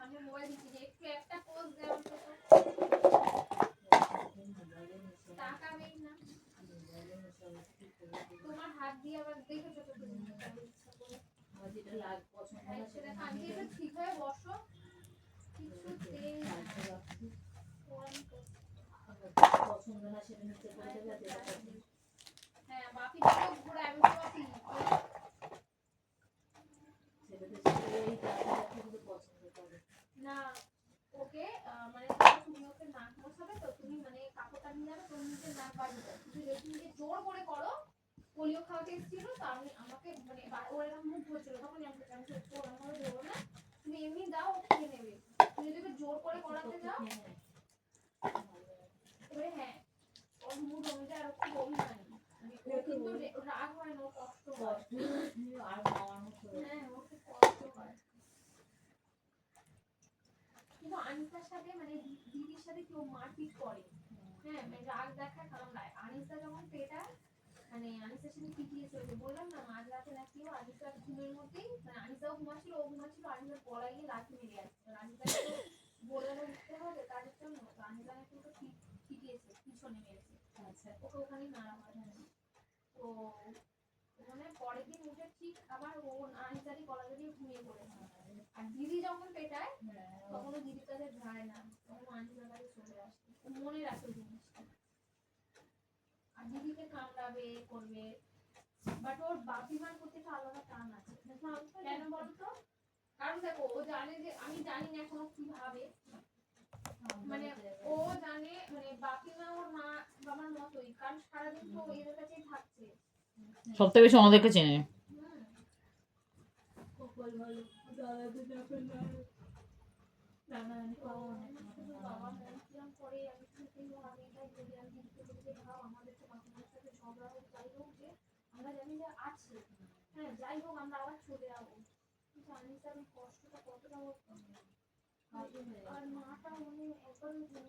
আমি মোবাইল দিচ্ছি যে একটু একটা পোস্ট দে অন্তত টাকা নেই না তোমার হাত দিয়ে আবার দেখেছো তো তুমি ইচ্ছা করে আমার যেটা লাগ পছন্দ না সেটা আমি এটা ঠিক হয়ে বসো কিছুতেই পছন্দ না সেটা নিচে করে দেবে হ্যাঁ বাপি তো ঘুরে আমি তো বাপি না ওকে মানে তুমি ওকে নাক বসাবে তো তুমি মানে কাপড়টা নিয়ে যাবে তুমি নিজের নাক বাড়িয়ে দাও তুমি যদি নিজে জোর করে করো পোলিও খাওয়াতে এসেছিল তো আমি আমাকে মানে ওর এরকম মুখ ধরছিল তখন আমি ওরকম ধরবো না তুমি এমনি দাও ও খেয়ে নেবে তুমি যদি জোর করে করাতে যাও এবারে হ্যাঁ ওর মুড অনুযায়ী আর খুব অভিমানী কিন্তু রাগ হয় না কষ্ট হয় আর হ্যাঁ ও খুব কষ্ট হয় কিন্তু আনিসার সাথে মানে দিদির সাথে কেউ মারপিট করে হ্যাঁ মানে রাগ দেখায় কামড়ায় আনিসা যখন পেটায় মানে আনিসার সাথে পিটিয়েছে বললাম না মাঝ রাতে নাকি ও আনিসার ঘুমের মধ্যেই মানে আনিসাও ঘুমাচ্ছিল ও ঘুমাচ্ছিল আনিসার গলায় গিয়ে লাথি মেরে আসছে আনিসাকে তো বলে উঠতে হবে তার জন্য তো আনিসা নাকি ওকে পিটিয়েছে পিছনে মেরেছে আচ্ছা ওকে ওখানে মারা হয় তো ওখানে পরের দিন উঠে ঠিক আবার ও আনিসারই গলা জড়িয়ে ঘুমিয়ে পড়েছে আর দিদি যখন পেটায় তখন ও দিদির কাছে যায় না তখন আনিসার কাছে চলে আসে ও মনে রাখে জিনিসটা আর দিদিকে কামড়াবে করবে বাট ওর বাপিমার প্রতি একটা আলাদা টান আছে কেন বলতো কারণ দেখো ও জানে যে আমি জানি না এখনো কি ভাবে মানে ও জানে মানে বাপিমা ওর মা বাবার মতোই কারণ সারাদিন তো এদের কাছেই থাকছে সবথেকে বেশি ওনাদেরকে চেনে বাবা মন করে আমি এটাই বলি আমি দিদিকে বলি ভাব আমাদের তো বাপিমার সাথে ঝগড়া হোক যাই হোক যে আমরা জানি যে আছে হ্যাঁ যাই হোক আমরা আবার চলে যাবো কিন্তু আনিসার ওই কষ্টটা কতটা আর মাটা উনি একবার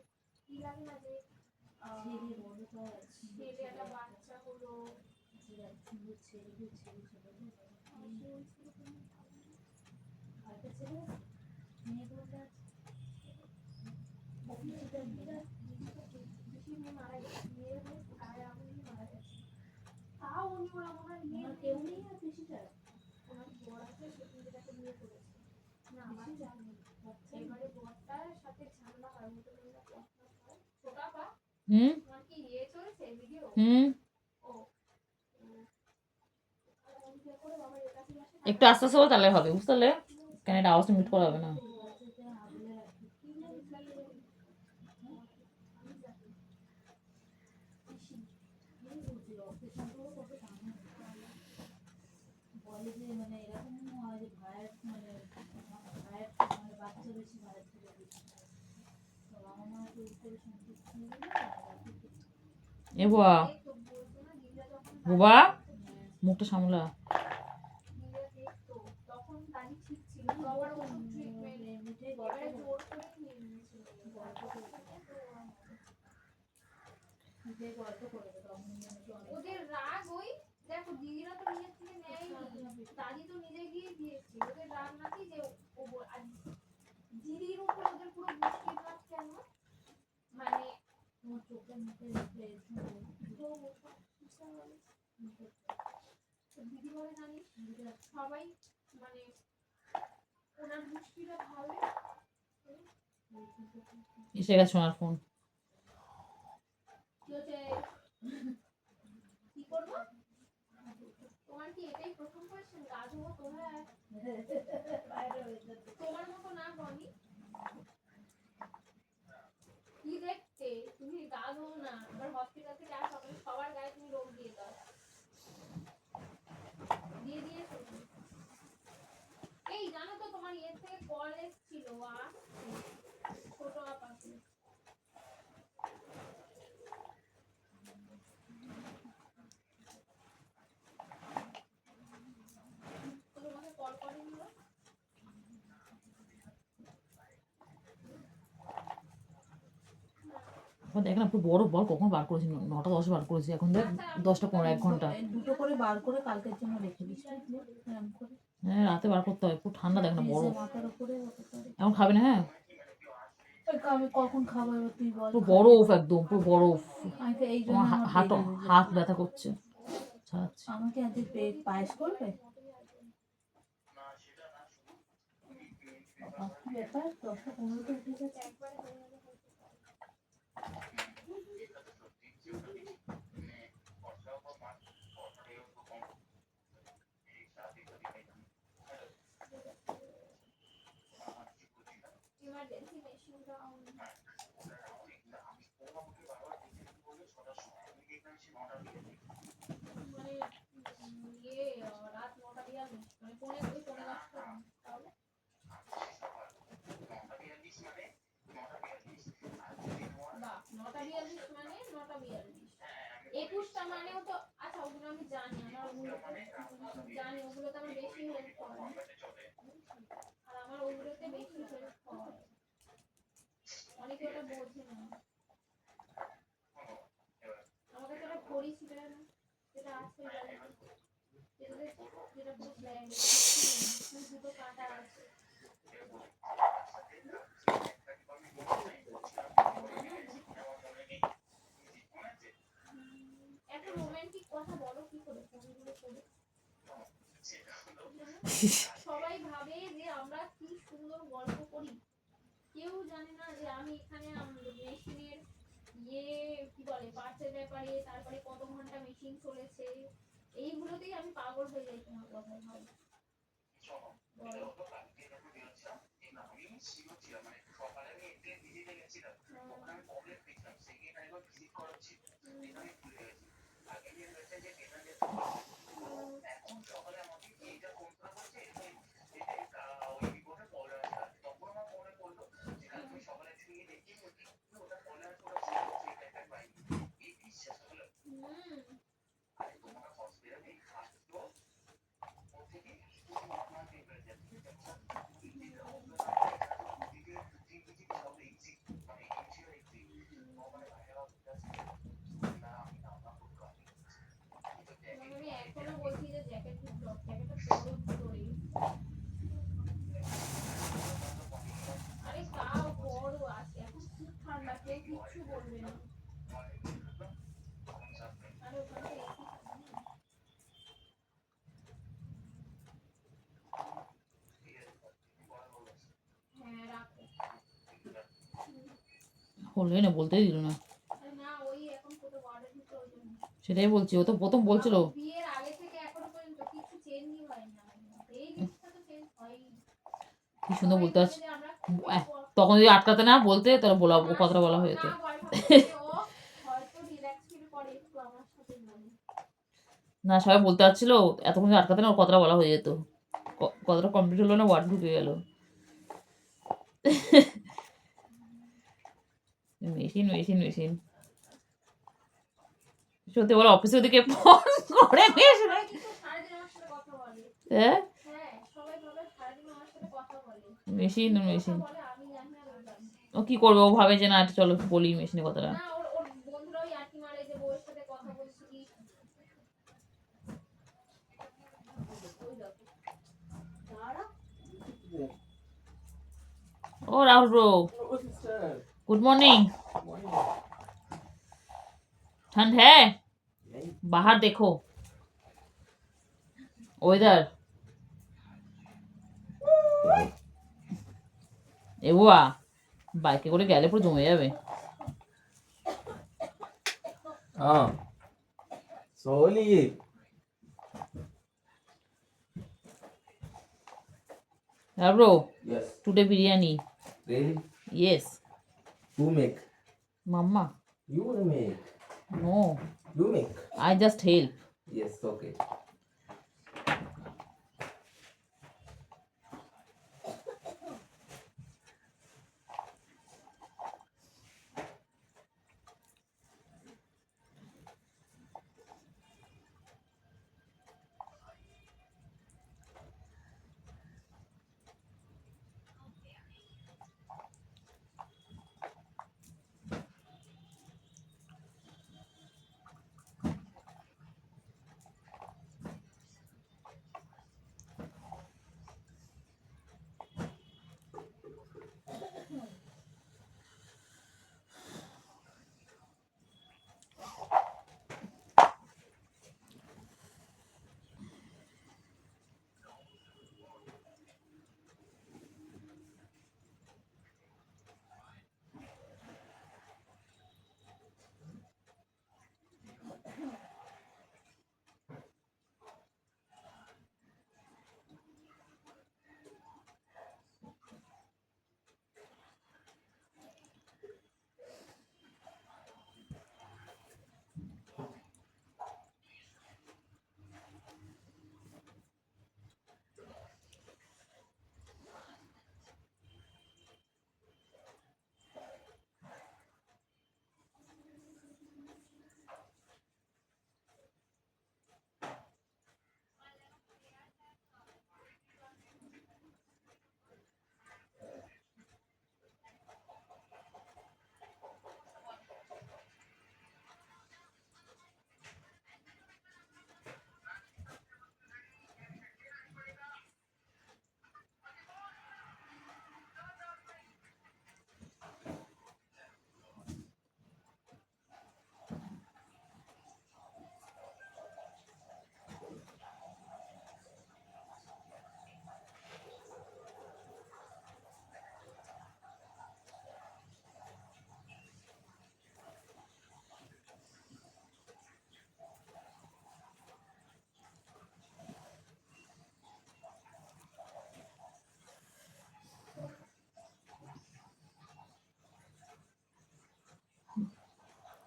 কি লাগে না যে ছেলে একটা বাচ্চা হলো মারা গেছে গায়ে আগুন মারা গেছে তাও উনি ওরা মনে হয় নিয়ে কেউ নেই আর পিসিটা ওনার বর আছে সেখান থেকে নিয়ে করেছে না আমার জানি এবারে বরটার সাথে ঝামেলা হয় মতো ছোটা পা তোমার কি ইয়ে চলছে ভিডিও ও একটু আস্তে আস্তে তাহলে হবে বুঝতে পারলে কেন এটা আওয়াজটা মিট করা হবে না বলে যে মানে এরকম হয় যে ভাইয়ের মানে বাচ্চা বেশি ভাইয়ের থেকে বেশি তো আমার মা তো উত্তরে সন্তুষ্ট হয়ে গেল এ বুয়া বুবা মুখটা সামলা তখন তাই ঠিক ছিল আবার ওষুধ ট্রিটমেন্ট এবারে জোর করে নিয়ে নিয়েছিল ওদের রাগ ওই দেখো দিদিরা তো নিজের থেকে নেয়নি দাদি তো নিজে গিয়ে দিয়েছে ওদের রাগ নাকি যে ও দিদির উপর ওদের পুরো মুশকিল ভাব কেন মানে তোমার চোখের মুখে দিদি বলে জানিস সবাই মানে ওনার মুশকিলটা ভাবে এসে গেছে আমার ফোন কি করবো তোমার কি এটাই প্রথম কোয়েশ্চেন গা ধোবো তোমরা তোমার মতো না বনি কি দেখতে তুমি গা ধোবো না এবার হসপিটাল থেকে আসো সবার গায়ে তুমি রোগ দিয়ে দাও দিয়ে দিয়েছো এই জানো তো তোমার ইয়ে থেকে কল এসেছিল ছোট আপাকে তোমাকে কল করেনি এখন দেখ না পুরো বড় বল কখন বার করেছি 9টা 10 বার করেছি এখন দেখ 10টা 15 1 ঘন্টা এই দুটো করে বার করে কালকের জন্য রেখে দিস বুঝলি? এরম করে হ্যাঁ রাতে বার করতে হয় পুরো ঠান্ডা দেখ না বড় ফ্রিজে মাথার উপরে অতটা রেখে- এখন খাবে না হ্যাঁ ওই আমি কখন খাবো এবার তুই বল। পুরো বরফ একদম পুরো বরফ আমি তো এই জন্য আমার আমার হাত দেরি হয়ে হাত যায়। ব্যথা করছে ছাড়াচ্ছি আমাকে আজকে পায়েস করবে? বাবা, কি ব্যাপার 10টা 15তে উঠে গেছে। একবারে হয়ে গেলে হয়তো পারে। emergency মেশিনটা মানে রাত 9টা 42 মানে পৌনে 10টা তাহলে বাহ 9টা 42 মানে 9টা 42 21টা মানেও তো আচ্ছা ওগুলো আমি জানি আমার ওগুলো জানি ওগুলোতে আমার বেশি হেল্প করে আর আমার ওগুলোতে বেশি হেল্প করে অনেকে ওটা বোঝে না আমার কাছে একটা ঘড়ি ছিল না যেটা আছে বাড়িতে যেটা পুরো ব্র্যান্ড দুটো কাঁটা আছে একটা রোমান্টিক কথা বলো কি করে ফোনগুলো করে সবাই ভাবে যে আমরা কি সুন্দর গল্প করি কেউ জানে না যে আমি এখানে মেশিনের কি বলে পার্টসের ব্যাপারে তারপরে কত ঘন্টা মেশিন চলেছে এইগুলোতেই আমি পাগল হয়ে যাই তোমার কথায় ভাই আমি এখনো বলছি যে জ্যাকেটটা পরো ভিতরে আরে তাও পরো আছে এখন খুব ঠান্ডা কেউ কিচ্ছু বলবে না আরে ওখানে তো এসি হ্যাঁ রাখো হলোই না বলতেই দিল না আরে না ওই এখন কত ওয়ার্ডের ভিতরে ওই জন্য সেটাই বলছি ও তো প্রথম বলছিল বিয়ের আগে থেকে এখনো পর্যন্ত কিছু চেঞ্জই হয়নি আমাদের মধ্যে। এই জিনিসটা তো চেঞ্জ হয়নি কি সুন্দর সবাই বলতে ভাবে পারছি যে আমরা তখন যদি আটকাতে না বলতে তাহলে বলা ও কথাটা বলা হয়ে যেত না ভয় পাচ্ছে ও হয়তো রিল্যাক্স ফিল করে একটু আমার সাথে বলে না সবাই বলতে পারছিল এতক্ষণ যদি আটকাতে না ওর কথাটা বলা হয়ে যেত কথাটা কমপ্লিট হলো না ওয়ার্ড ঢুকে গেল মেশিন মেশিন মেশিন সত্যি বলো অফিসে ওদিকে ফোন করে মেশিন সবাই কিন্তু সারাদিন আমার সাথে কথা বলে হ্যাঁ হ্যাঁ সবাই ভাবে সারাদিন আমার সাথে কথা বলে মেশিন কথা মেশিন বলে আমি জানি আর ও জানি ও কি করবে ও ভাবে যে না চলো বলি মেশিনের কথাটা না ওর বন্ধুরাও ইয়ার্কি মারে যে বউয়ের সাথে কথা বলছি কি ওই দেখো দাঁড়া ও রাহুল ব্রো गुड मॉर्निंग ठंड है बाहर देखो वेदर এগুয়া বাইকে করে গেলে পুরো জমে যাবে Slowly. Bro Yes. Today biryani Really? Yes Who make? Mama You will make. No You make. I just help Yes, okay.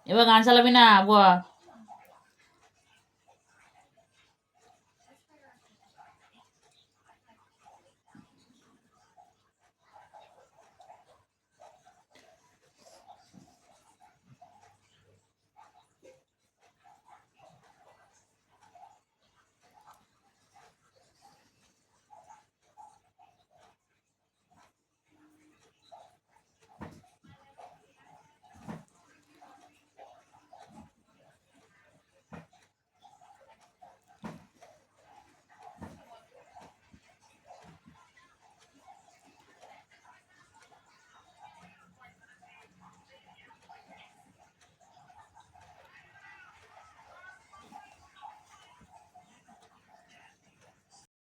এবার গান চালাবি না, আবহাওয়া